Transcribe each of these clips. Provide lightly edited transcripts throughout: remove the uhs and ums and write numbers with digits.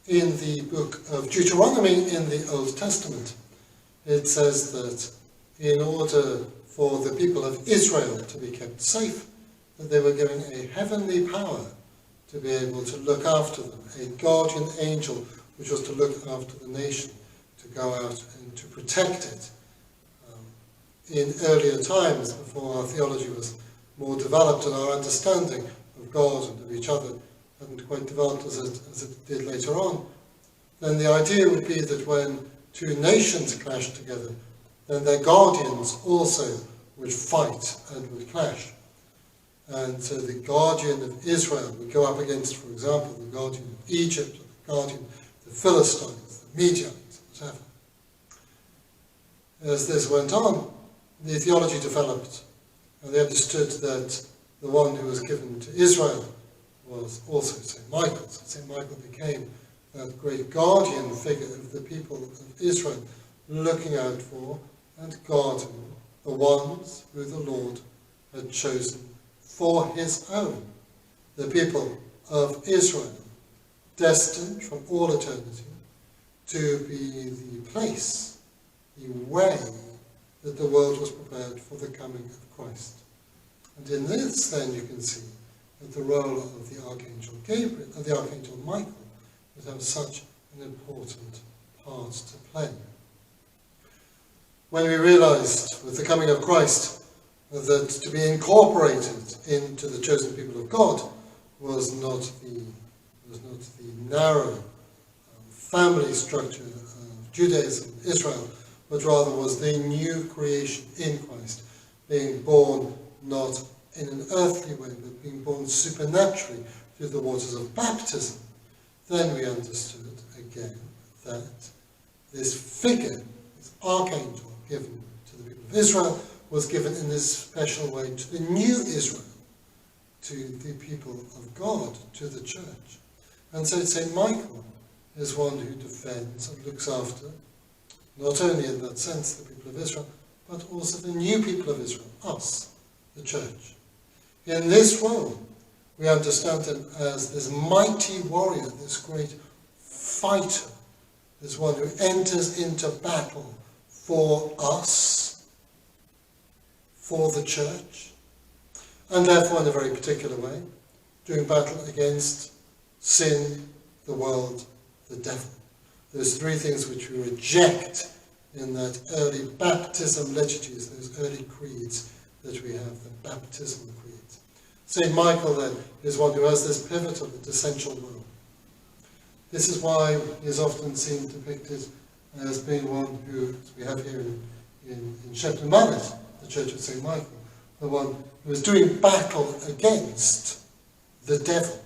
in the book of Deuteronomy in the Old Testament. It says that in order for the people of Israel to be kept safe, that they were given a heavenly power to be able to look after them, a guardian angel which was to look after the nation, to go out and to protect it. In earlier times, before our theology was more developed and our understanding of God and of each other hadn't quite developed as it did later on, then the idea would be that when two nations clashed together, then their guardians also would fight and would clash. And so the guardian of Israel would go up against, for example, the guardian of Egypt, or the guardian of the Philistines, the Midianites, whatever. As this went on, the theology developed, and they understood that the one who was given to Israel was also St. Michael. So St. Michael became that great guardian figure of the people of Israel, looking out for and guarding the ones who the Lord had chosen for his own, the people of Israel, destined from all eternity to be the place, the way that the world was prepared for the coming of Christ. And in this, then, you can see that the role of the Archangel Gabriel, of the Archangel Michael, would have such an important part to play. When we realized with the coming of Christ that to be incorporated into the chosen people of God was not the narrow family structure of Judaism, Israel, but rather was the new creation in Christ, being born not in an earthly way, but being born supernaturally through the waters of baptism, then we understood again that this figure, this archangel given to the people of Israel, was given in this special way to the new Israel, to the people of God, to the church. And so St. Michael is one who defends and looks after, not only in that sense the people of Israel, but also the new people of Israel, us, the church. In this role, we understand him as this mighty warrior, this great fighter, this one who enters into battle for us, for the church, and therefore in a very particular way, doing battle against sin, the world, the devil. Those three things which we reject in that early baptism liturgies, those early creeds that we have, the baptismal creeds. St. Michael, then, is one who has this pivotal and essential role. This is why he is often seen depicted as being one who, as we have here in Shepton, Mallet, the Church of St. Michael, the one who is doing battle against the devil,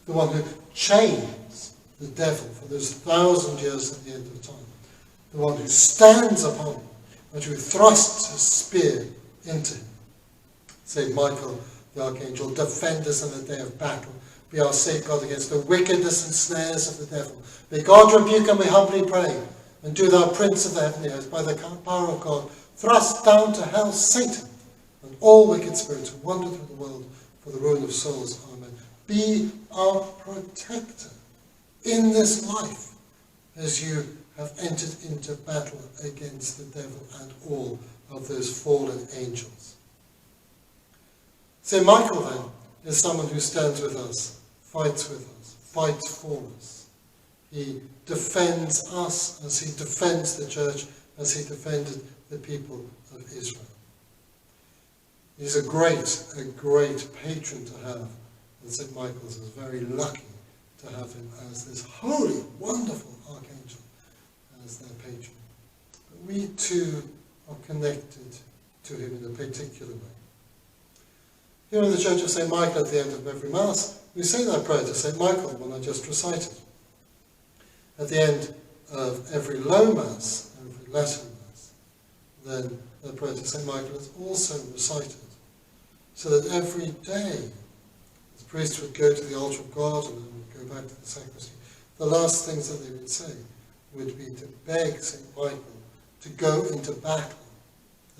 the one who chains the devil for those 1,000 years at the end of time, the one who stands upon him and who thrusts his spear into him. St. Michael, the Archangel, defend us in the day of battle. Be our safeguard against the wickedness and snares of the devil. May God rebuke and we humbly pray. And do thou, Prince of the heavenly host, by the power of God, thrust down to hell Satan and all wicked spirits who wander through the world for the ruin of souls. Amen. Be our protector in this life as you have entered into battle against the devil and all of those fallen angels. St. Michael, then, is someone who stands with us, fights for us. He defends us as he defends the church, as he defended the people of Israel. He's a great patron to have, and St. Michael's is very lucky to have him as this holy, wonderful archangel, as their patron. But we too are connected to him in a particular way. Here in the Church of St. Michael, at the end of every Mass, we say that prayer to St. Michael, one I just recited. At the end of every low Mass, every Latin Mass, then the prayer to St. Michael is also recited, so that every day, the priest would go to the altar of God and then would go back to the sacristy. The last things that they would say would be to beg St. Michael to go into battle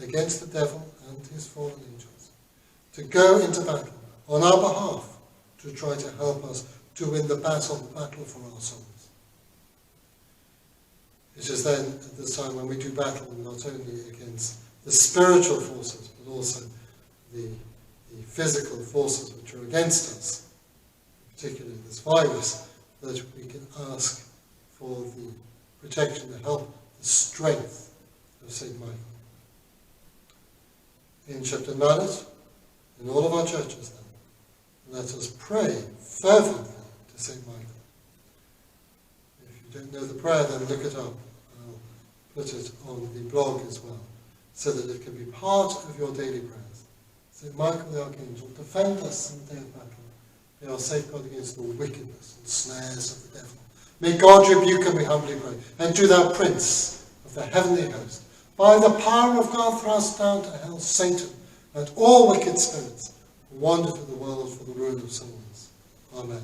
against the devil and his fallen angels, to go into battle on our behalf to try to help us to win the battle for our souls. It is then at this time when we do battle not only against the spiritual forces, but also the physical forces which are against us, particularly this virus, that we can ask for the protection, the help, the strength of St. Michael. In Shepton Mallet, in all of our churches then, let us pray fervently to St. Michael. If you don't know the prayer, then look it up. I'll put it on the blog as well, so that it can be part of your daily prayers. St. Michael the Archangel, defend us in the day of battle. Be our safeguard against all wickedness and snares of the devil. May God rebuke and we humbly pray. And do thou, Prince of the heavenly host, by the power of God thrust down to hell Satan and all wicked spirits who wander through the world for the ruin of souls. Amen.